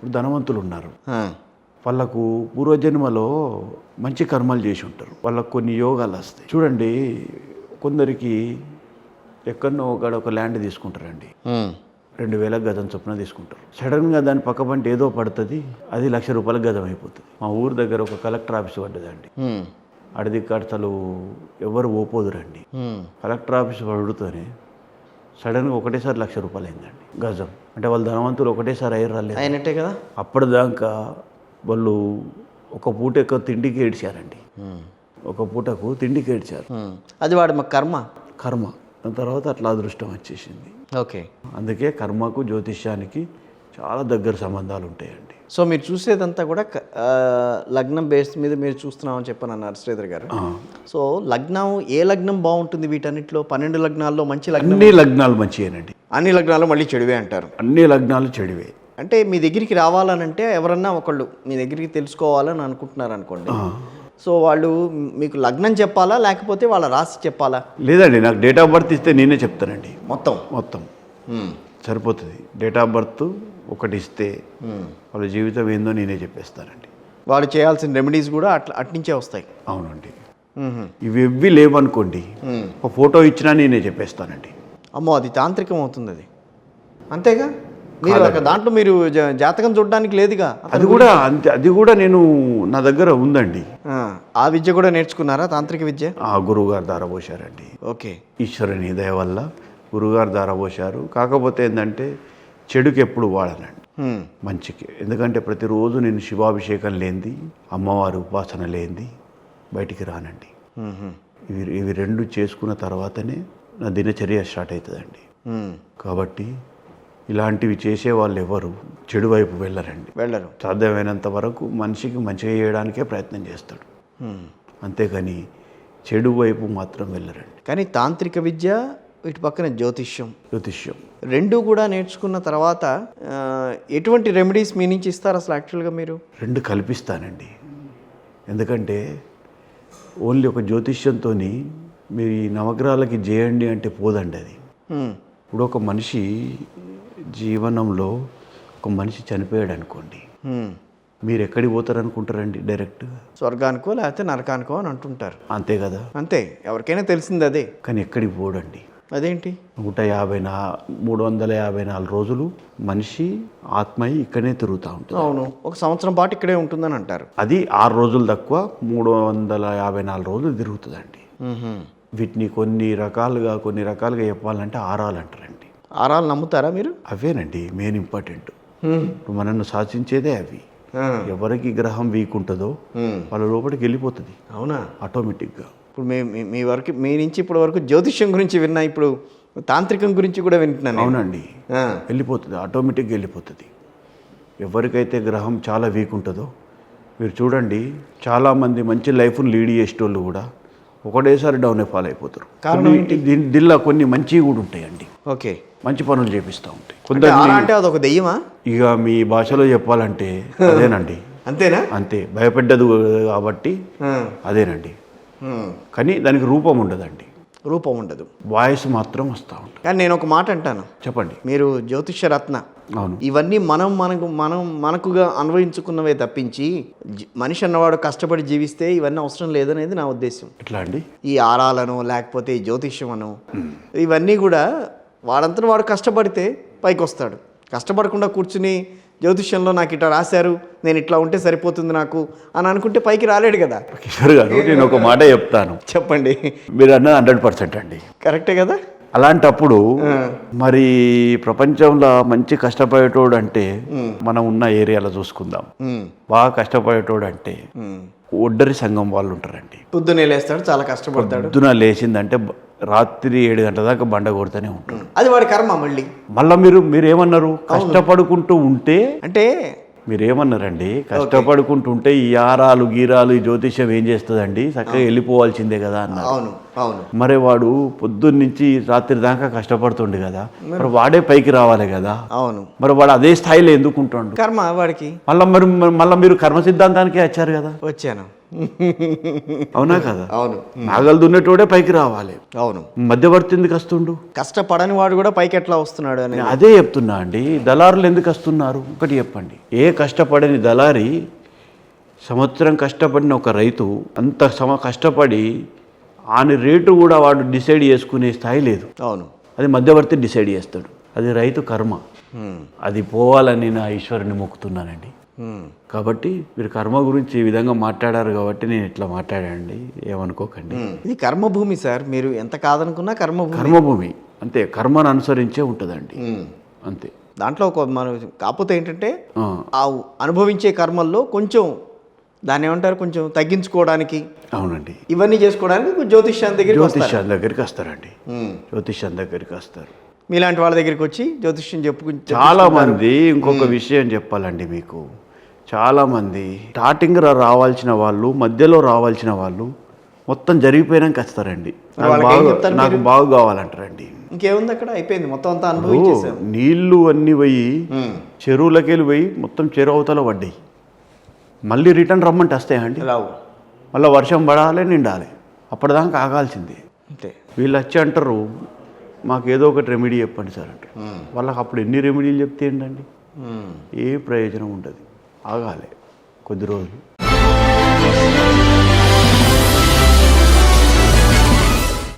ఇప్పుడు ధనవంతులు ఉన్నారు, వాళ్ళకు పూర్వజన్మలో మంచి కర్మలు చేసి ఉంటారు, వాళ్ళకు కొన్ని యోగాలు వస్తాయి. చూడండి, కొందరికి ఎక్కడనో ఒక ల్యాండ్ తీసుకుంటారండి, 2000 గజం చొప్పున తీసుకుంటారు. సడన్గా దాని పక్క పంట ఏదో పడుతుంది, అది ₹1,00,000 గజం అయిపోతుంది. మా ఊరు దగ్గర ఒక కలెక్టర్ ఆఫీస్ పడ్డదండి. అడిది అసలు ఎవరు ఓపోదురండి. కలెక్టర్ ఆఫీస్ పడుతూనే సడన్గా ఒకటేసారి ₹1,00,000 అయిందండి గజం. అంటే వాళ్ళు ధనవంతులు ఒకటేసారి రాలేదు అయినట్టే కదా. అప్పటిదాకా వాళ్ళు ఒక పూటకు తిండికి ఏడ్చారండి, ఒక పూటకు తిండికి ఏడ్చారు. అది వాడు మా కర్మ. దాని తర్వాత అట్లా అదృష్టం వచ్చేసింది. ఓకే. అందుకే కర్మకు జ్యోతిష్యానికి చాలా దగ్గర సంబంధాలు ఉంటాయండి. సో మీరు చూసేదంతా కూడా లగ్నం బేస్ మీద మీరు చూస్తున్నామని చెప్పాను శ్రీధర్ గారు. సో లగ్నం, ఏ లగ్నం బాగుంటుంది వీటన్నిటిలో? 12 లగ్నాల్లో మంచి లగ్నం? అన్ని లగ్నాలు మంచివేనండి. అన్ని లగ్నాలు మళ్ళీ చెడువే అంటారు? అన్ని లగ్నాలు చెడువే. అంటే మీ దగ్గరికి రావాలనంటే ఎవరన్నా ఒకళ్ళు మీ దగ్గరికి తెలుసుకోవాలని అనుకుంటున్నారు అనుకోండి, సో వాళ్ళు మీకు లగ్నం చెప్పాలా లేకపోతే వాళ్ళ రాశి చెప్పాలా? లేదండి, నాకు డేట్ ఆఫ్ బర్త్ ఇస్తే నేనే చెప్తానండి. మొత్తం సరిపోతుంది. డేట్ ఆఫ్ బర్త్ ఒకటి ఇస్తే వాళ్ళ జీవితం ఏందో నేనే చెప్పేస్తానండి. వాళ్ళు చేయాల్సిన రెమెడీస్ కూడా అట్నుంచే వస్తాయి. అవునండి. ఇవి లేవనుకోండి, ఒక ఫోటో ఇచ్చినా నేనే చెప్పేస్తానండి. అమ్మో, అది తాంత్రికం అవుతుంది అది. అంతేగా, మీరు దాంట్లో మీరు జాతకం చూడడానికి లేదుగా. అది కూడా నేను నా దగ్గర ఉందండి. ఆ విద్య కూడా నేర్చుకున్నారా, తాంత్రిక విద్య? గురువుగారు దారపోశారండి. ఓకే. ఈశ్వరుని దయ వల్ల గురువుగారు దారపోశారు. కాకపోతే ఏంటంటే చెడుకి ఎప్పుడు వాడనండి, మంచికి. ఎందుకంటే ప్రతిరోజు నేను శివాభిషేకం లేనిది, అమ్మవారి ఉపాసన లేనిది బయటికి రానండి. ఇవి రెండు చేసుకున్న తర్వాతనే నా దినచర్య స్టార్ట్ అవుతుందండి. కాబట్టి ఇలాంటివి చేసే వాళ్ళు ఎవరు చెడు వైపు వెళ్ళరు. సాధ్యమైనంత వరకు మనిషికి మంచిగా చేయడానికే ప్రయత్నం చేస్తాడు, అంతేగాని చెడు వైపు మాత్రం వెళ్ళరండి. కానీ తాంత్రిక విద్య, వీటి పక్కన జ్యోతిష్యం రెండు కూడా నేర్చుకున్న తర్వాత ఎటువంటి రెమెడీస్ మీ నుంచి ఇస్తారు అసలు యాక్చువల్గా? మీరు రెండు కల్పిస్తానండి. ఎందుకంటే ఓన్లీ ఒక జ్యోతిష్యంతో మీరు ఈ నవగ్రహాలకి చేయండి అంటే పోదండి అది. ఇప్పుడు ఒక మనిషి జీవనంలో ఒక మనిషి చనిపోయాడు అనుకోండి, మీరు ఎక్కడికి పోతారు అనుకుంటారండి? డైరెక్ట్ స్వర్గానికో లేకపోతే నరకానికో అని అంటుంటారు. అంతే కదా. అంతే, ఎవరికైనా తెలిసింది అదే. కానీ ఎక్కడికి పోడండి. అదేంటి? 354 రోజులు మనిషి ఆత్మయి ఇక్కడనే తిరుగుతూ ఉంటుంది. అవును, ఒక సంవత్సరం పాటు ఇక్కడే ఉంటుందని అంటారు. అది 6 రోజులు తక్కువ, 354 రోజులు తిరుగుతుందండి. వీటిని కొన్ని రకాలుగా చెప్పాలంటే ఆరాలు అంటారండి. ఆరాలు నమ్ముతారా మీరు? అవేనండి మెయిన్ ఇంపార్టెంట్. ఇప్పుడు మనల్ని శాసించేదే అవి. ఎవరికి గ్రహం వీక్ ఉంటుందో వాళ్ళ లోపలికి వెళ్ళిపోతుంది. అవునా? ఆటోమేటిక్గా. ఇప్పుడు మీ నుంచి ఇప్పటి వరకు జ్యోతిష్యం గురించి విన్నా, ఇప్పుడు తాంత్రికం గురించి కూడా వింటున్నాను. అవునండి, వెళ్ళిపోతుంది, ఆటోమేటిక్గా వెళ్ళిపోతుంది. ఎవరికైతే గ్రహం చాలా వీక్ ఉంటుందో, మీరు చూడండి, చాలామంది మంచి లైఫ్ను లీడ్ చేసేటోళ్ళు కూడా ఒకటేసారి డౌన్ ఫాల్ అయిపోతారు. దీనిలో కొన్ని మంచివి కూడా ఉంటాయండి. ఓకే. మంచి పనులు చేపిస్తూ ఉంటాయి. అంటే అదొక దెయ్యమా? ఇక మీ భాషలో చెప్పాలంటే అదేనండి. అంతేనా? అంతే, భయపెట్టదు కాబట్టి అదేనండి. కానీ దానికి రూపం ఉండదండి. రూపం ఉండదు, వాయిస్ మాత్రం వస్తూ ఉంటుంది. కానీ నేను ఒక మాట అంటాను. చెప్పండి. మీరు జ్యోతిష్య రత్న. అవును. ఇవన్నీ మనకుగా అన్వయించుకున్నవే తప్పించి మనిషి అన్నవాడు కష్టపడి జీవిస్తే ఇవన్నీ అవసరం లేదనేది నా ఉద్దేశం. ఎట్లా అండి? ఈ ఆరాలను లేకపోతే ఈ జ్యోతిష్యం అను ఇవన్నీ కూడా వాడంతా వాడు కష్టపడితే పైకి వస్తాడు. కష్టపడకుండా కూర్చుని జ్యోతిష్యంలో నాకు ఇట్లా రాశారు, నేను ఇట్లా ఉంటే సరిపోతుంది నాకు అని అనుకుంటే పైకి రాలేడు కదా. కిషోర్ గారు, నేను ఒక మాట చెప్తాను. చెప్పండి. మీరు అన్నది 100% అండి. కరెక్టే కదా. అలాంటప్పుడు మరి ప్రపంచంలో మంచి కష్టపడేటోడు అంటే మనం ఉన్న ఏరియాలో చూసుకుందాం. బాగా కష్టపడేటోడు అంటే ఒడ్డరి సంఘం వాళ్ళు ఉంటారండి. పొద్దునే లేస్తాడు, చాలా కష్టపడతాడు. పొద్దున లేచిందంటే రాత్రి 7 గంటల దాకా బండ కొడుతూనే ఉంటాడు. అది వాడి కర్మ. మళ్ళీ మీరేమన్నారు? కష్టపడుకుంటూ ఉంటే అంటే మీరేమన్నారండి? కష్టపడుకుంటుంటే ఈ ఆరాలు గీరాలు ఈ జ్యోతిష్యం ఏం చేస్తుందండి, చక్కగా వెళ్ళిపోవాల్సిందే కదా అన్నారు. అవును. అవును. మరి వాడు పొద్దున్న నుంచి రాత్రి దాకా కష్టపడుతుండు కదా, మరి వాడే పైకి రావాలి కదా. అవును. మరి వాడు అదే స్థాయిలో ఎందుకు ఉంటుండు? కర్మ వాడికి. మళ్ళీ మీరు కర్మ సిద్ధాంతానికే వచ్చారు కదా. వచ్చాను. అవునా కదా. అవును. నాగలు దున్నేటోడే పైకి రావాలి. అవును. మధ్యవర్తి ఎందుకు వస్తుండు? కష్టపడని వాడు కూడా పైకి ఎట్లా వస్తున్నాడు అని అదే చెప్తున్నా అండి. దళారులు ఎందుకు వస్తున్నారు ఒకటి చెప్పండి. ఏ కష్టపడని దళారి సంవత్సరం కష్టపడిన ఒక రైతు అంత కష్టపడి ఆని రేటు కూడా వాడు డిసైడ్ చేసుకునే స్థాయి లేదు. అవును. అది మధ్యవర్తి డిసైడ్ చేస్తాడు. అది రైతు కర్మ. అది పోవాలని నా ఈశ్వరుని మొక్కుతున్నానండి. కాబట్టి మీరు కర్మ గురించి ఈ విధంగా మాట్లాడారు కాబట్టి నేను ఇట్లా మాట్లాడానండి, ఏమనుకోకండి. ఇది కర్మభూమి సార్, మీరు ఎంత కాదనుకున్నా కర్మభూమి. కర్మభూమి అంతే, కర్మను అనుసరించే ఉంటుందండి అంతే. దాంట్లో ఒక మనం కాకపోతే ఏంటంటే ఆ అనుభవించే కర్మల్లో కొంచెం దాన్ని ఏమంటారు, కొంచెం తగ్గించుకోవడానికి, అవునండి, ఇవన్నీ చేసుకోవడానికి జ్యోతిష్యాన్ని దగ్గరికి వస్తారండి. జ్యోతిష్యం దగ్గరికి వస్తారు. మీలాంటి వాళ్ళ దగ్గరికి వచ్చి జ్యోతిష్యం చాలా మంది. ఇంకొక విషయం చెప్పాలండి మీకు, చాలామంది స్టార్టింగ్ రావాల్సిన వాళ్ళు, మధ్యలో రావాల్సిన వాళ్ళు మొత్తం జరిగిపోయినాక వస్తారండి. నాకు బాగా కావాలంటారండి. ఇంకేముంది అక్కడ, అయిపోయింది మొత్తం అంతా అనుభవించేసాం. నీళ్లు అన్నీ పోయి చెరువులకి వెళ్ళి పోయి మొత్తం చెరువు అవతల పడ్డాయి. మళ్ళీ రిటర్న్ రమ్మంటే వస్తాయండి? రావు. మళ్ళీ వర్షం పడాలి, నిండాలి, అప్పటిదాకా ఆగాల్సిందే. అంతే. వీళ్ళు వచ్చి అంటారు మాకు ఏదో ఒకటి రెమెడీ చెప్పండి సార్ అంటారు. వాళ్ళకి అప్పుడు ఎన్ని రెమెడీలు చెప్తే ఏంటండి, ఏ ప్రయోజనం ఉండదు. ఆగాలి కొద్ది రోజులు.